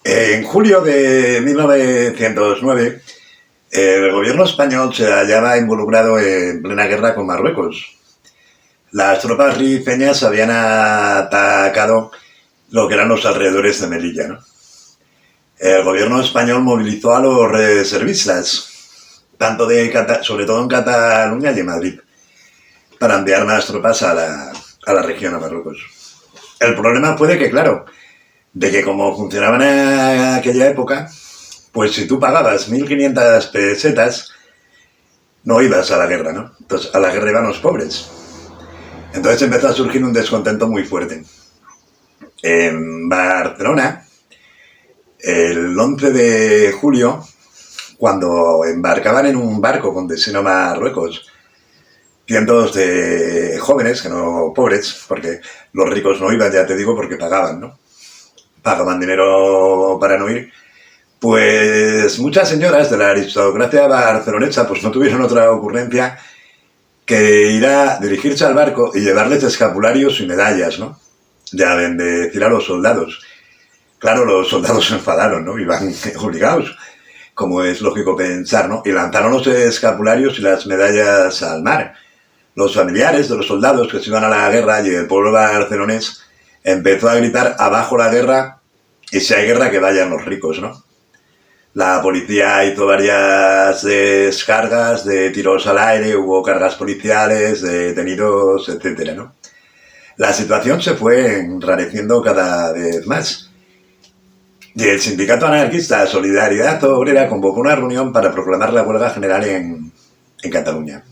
En julio de 1909, el gobierno español se hallaba involucrado en plena guerra con Marruecos. Las tropas rifeñas habían atacado lo que eran los alrededores de Melilla, ¿no? El gobierno español movilizó a los reservistas, sobre todo en Cataluña y en Madrid, para enviar más tropas a la región, a Marruecos. El problema fue de que como funcionaba en aquella época, pues si tú pagabas 1.500 pesetas, no ibas a la guerra, ¿no? Entonces a la guerra iban los pobres. Entonces empezó a surgir un descontento muy fuerte. En Barcelona, el 11 de julio, cuando embarcaban en un barco con destino a Marruecos, cientos de jóvenes, que no pobres, porque los ricos no iban, ya te digo, porque pagaban, ¿no? Pagaban dinero para no ir. Pues muchas señoras de la aristocracia barcelonesa pues no tuvieron otra ocurrencia que ir a dirigirse al barco y llevarles escapularios y medallas, ¿no? Ya bendecir a los soldados. Claro, los soldados se enfadaron, ¿no? Iban obligados, como es lógico pensar, ¿no? Y lanzaron los escapularios y las medallas al mar. Los familiares de los soldados que se iban a la guerra y el pueblo barcelonés empezó a gritar: abajo la guerra, y si hay guerra que vayan los ricos, ¿no? La policía hizo varias descargas de tiros al aire, hubo cargas policiales, de detenidos, etcétera, ¿no? La situación se fue enrareciendo cada vez más. Y el sindicato anarquista Solidaridad Obrera convocó una reunión para proclamar la huelga general en Cataluña.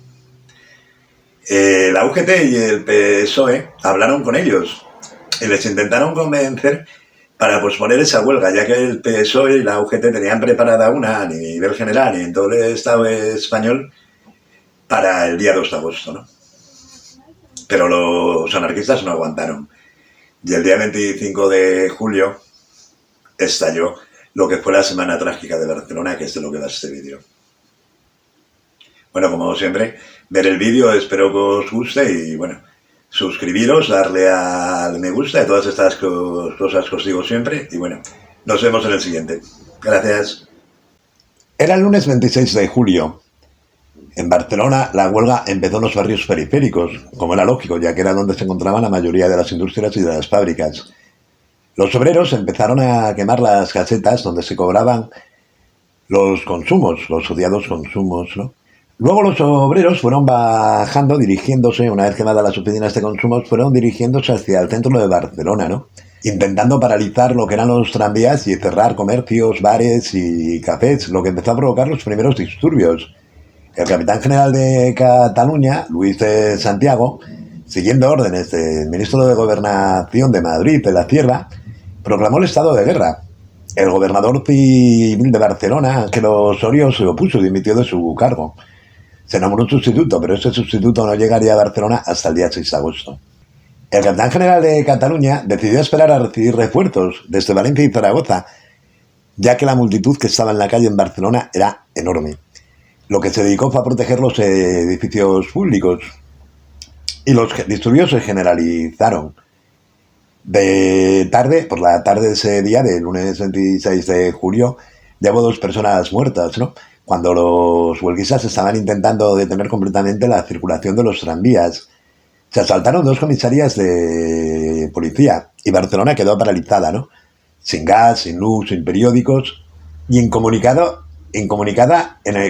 La UGT y el PSOE hablaron con ellos y les intentaron convencer para posponer esa huelga, ya que el PSOE y la UGT tenían preparada una a nivel general y en todo el Estado español para el día 2 de agosto, ¿no? Pero los anarquistas no aguantaron. Y el día 25 de julio estalló lo que fue la Semana Trágica de Barcelona, que es de lo que va este vídeo. Bueno, como siempre, ver el vídeo, espero que os guste y bueno, suscribiros, darle al me gusta y todas estas cosas que os digo siempre. Y bueno, nos vemos en el siguiente. Gracias. Era el lunes 26 de julio. En Barcelona la huelga empezó en los barrios periféricos, como era lógico, ya que era donde se encontraban la mayoría de las industrias y de las fábricas. Los obreros empezaron a quemar las casetas donde se cobraban los consumos, los odiados consumos, ¿no? Luego los obreros fueron bajando, dirigiéndose, una vez quemadas las oficinas de consumos, fueron dirigiéndose hacia el centro de Barcelona, ¿no? Intentando paralizar lo que eran los tranvías y cerrar comercios, bares y cafés, lo que empezó a provocar los primeros disturbios. El capitán general de Cataluña, Luis de Santiago, siguiendo órdenes del ministro de Gobernación de Madrid, de la Cierva, proclamó el estado de guerra. El gobernador civil de Barcelona, Ángel Osorio, se opuso y dimitió de su cargo. Se nombró un sustituto, pero ese sustituto no llegaría a Barcelona hasta el día 6 de agosto. El capitán general de Cataluña decidió esperar a recibir refuerzos desde Valencia y Zaragoza, ya que la multitud que estaba en la calle en Barcelona era enorme. Lo que se dedicó fue a proteger los edificios públicos y los disturbios se generalizaron. Por la tarde de ese día, del lunes 26 de julio, ya hubo 2 personas muertas, ¿no? Cuando los huelguistas estaban intentando detener completamente la circulación de los tranvías. Se asaltaron 2 comisarías de policía y Barcelona quedó paralizada, ¿no? Sin gas, sin luz, sin periódicos y incomunicada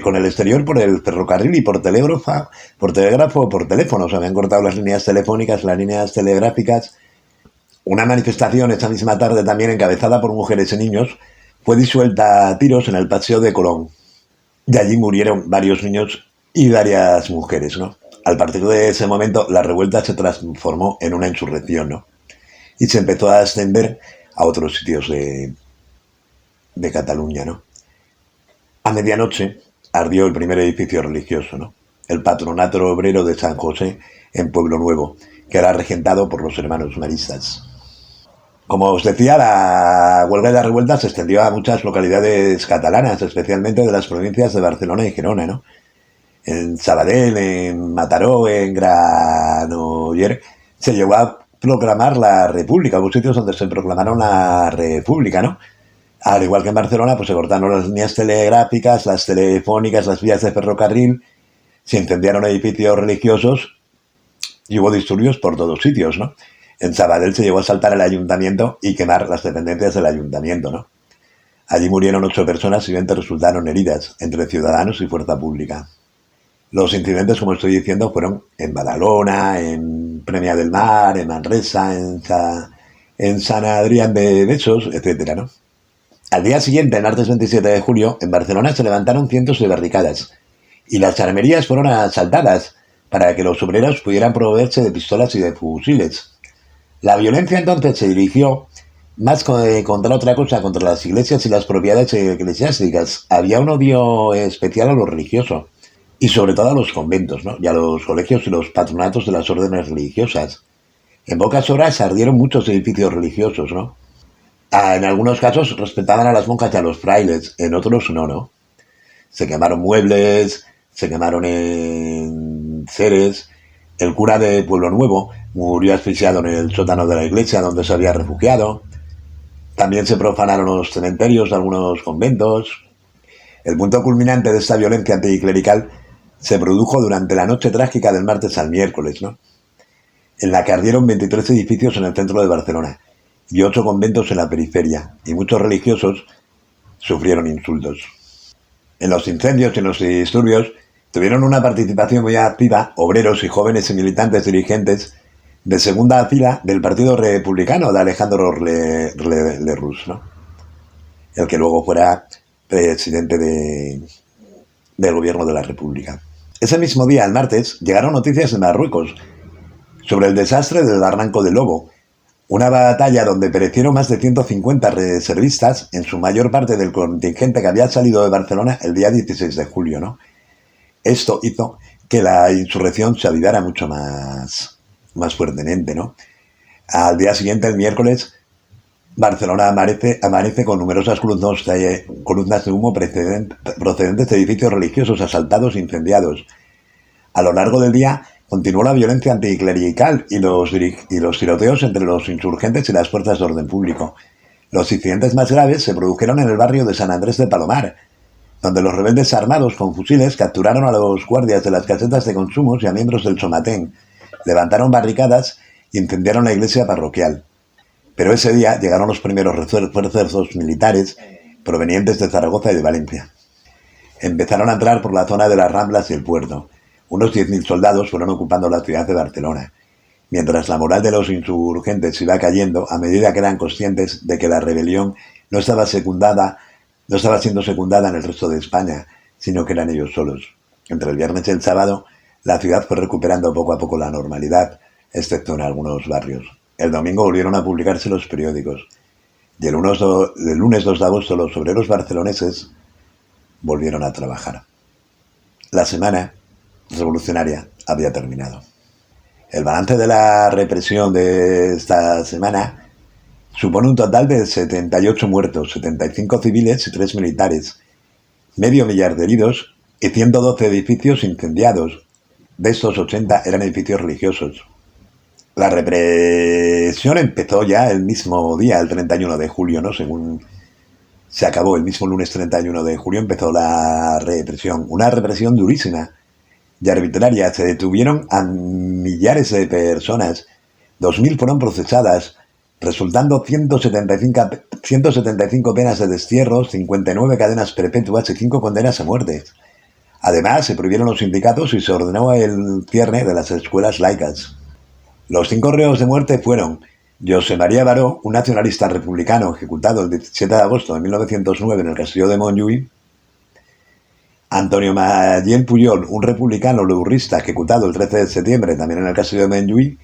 con el exterior por el ferrocarril y por telégrafo, por teléfono. Se habían cortado las líneas telefónicas, las líneas telegráficas. Una manifestación esa misma tarde, también encabezada por mujeres y niños, fue disuelta a tiros en el Paseo de Colón. Y allí murieron varios niños y varias mujeres, ¿no? Al partir de ese momento, la revuelta se transformó en una insurrección, ¿no? Y se empezó a extender a otros sitios de Cataluña, ¿no? A medianoche ardió el primer edificio religioso, ¿no? El Patronato Obrero de San José en Pueblo Nuevo, que era regentado por los hermanos maristas. Como os decía, la huelga y la revuelta se extendió a muchas localidades catalanas, especialmente de las provincias de Barcelona y Gerona, ¿no? En Sabadell, en Mataró, en Granollers, se llegó a proclamar la República, hubo sitios donde se proclamaron la República, ¿no? Al igual que en Barcelona, pues se cortaron las líneas telegráficas, las telefónicas, las vías de ferrocarril, se incendiaron edificios religiosos y hubo disturbios por todos sitios, ¿no? En Sabadell se llegó a asaltar el ayuntamiento y quemar las dependencias del ayuntamiento, ¿no? Allí murieron 8 personas y 20 resultaron heridas, entre ciudadanos y fuerza pública. Los incidentes, como estoy diciendo, fueron en Badalona, en Premià del Mar, en Manresa, en San Adrián de Besós, etcétera, ¿no? Al día siguiente, el martes 27 de julio, en Barcelona se levantaron cientos de barricadas y las armerías fueron asaltadas para que los obreros pudieran proveerse de pistolas y de fusiles. La violencia entonces se dirigió más contra otra cosa, contra las iglesias y las propiedades eclesiásticas. Había un odio especial a lo religioso y sobre todo a los conventos, ¿no? Y a los colegios y los patronatos de las órdenes religiosas. En pocas horas ardieron muchos edificios religiosos, ¿no? En algunos casos respetaban a las monjas y a los frailes, en otros no. Se quemaron muebles, se quemaron enseres. El cura de Pueblo Nuevo murió asfixiado en el sótano de la iglesia donde se había refugiado. También se profanaron los cementerios de algunos conventos. El punto culminante de esta violencia anticlerical se produjo durante la noche trágica del martes al miércoles, ¿no? En la que ardieron 23 edificios en el centro de Barcelona y 8 conventos en la periferia, y muchos religiosos sufrieron insultos. En los incendios y en los disturbios tuvieron una participación muy activa obreros y jóvenes y militantes dirigentes de segunda fila del Partido Republicano de Alejandro Lerroux, ¿no? El que luego fuera presidente del gobierno de la República. Ese mismo día, el martes, llegaron noticias de Marruecos sobre el desastre del Barranco del Lobo, una batalla donde perecieron más de 150 reservistas, en su mayor parte del contingente que había salido de Barcelona el día 16 de julio, ¿no? Esto hizo que la insurrección se avivara mucho más fuertemente, ¿no? Al día siguiente, el miércoles, Barcelona amanece con numerosas columnas de humo procedentes de edificios religiosos asaltados e incendiados. A lo largo del día continuó la violencia anticlerical y los tiroteos entre los insurgentes y las fuerzas de orden público. Los incidentes más graves se produjeron en el barrio de San Andrés de Palomar, donde los rebeldes armados con fusiles capturaron a los guardias de las casetas de consumos y a miembros del Somatén, levantaron barricadas y incendiaron la iglesia parroquial. Pero ese día llegaron los primeros refuerzos militares provenientes de Zaragoza y de Valencia. Empezaron a entrar por la zona de las Ramblas y el puerto. Unos 10.000 soldados fueron ocupando la ciudad de Barcelona, mientras la moral de los insurgentes iba cayendo a medida que eran conscientes de que la rebelión no estaba siendo secundada en el resto de España, sino que eran ellos solos. Entre el viernes y el sábado, la ciudad fue recuperando poco a poco la normalidad, excepto en algunos barrios. El domingo volvieron a publicarse los periódicos, y el lunes 2 de agosto los obreros barceloneses volvieron a trabajar. La semana revolucionaria había terminado. El balance de la represión de esta semana supone un total de 78 muertos, 75 civiles y 3 militares, medio millar de heridos y 112 edificios incendiados. De estos 80 eran edificios religiosos. La represión empezó ya el mismo día, el 31 de julio, ¿no? Según se acabó el mismo lunes 31 de julio, empezó la represión. Una represión durísima y arbitraria. Se detuvieron a millares de personas. 2.000 fueron procesadas, resultando 175 penas de destierro, 59 cadenas perpetuas y 5 condenas a muerte. Además, se prohibieron los sindicatos y se ordenó el cierre de las escuelas laicas. Los 5 reos de muerte fueron José María Baró, un nacionalista republicano ejecutado el 17 de agosto de 1909 en el castillo de Montjuïc; Antonio Mayén Puyol, un republicano leurrista ejecutado el 13 de septiembre también en el castillo de Montjuïc;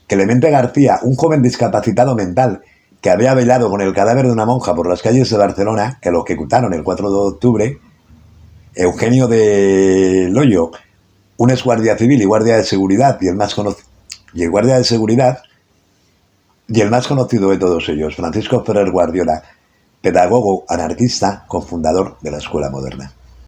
Clemente García, un joven discapacitado mental que había bailado con el cadáver de una monja por las calles de Barcelona, que lo ejecutaron el 4 de octubre; Eugenio de Loyo, un ex guardia civil y guardia de seguridad y el más conocido de todos ellos, Francisco Ferrer Guardiola, pedagogo anarquista, cofundador de la Escuela Moderna.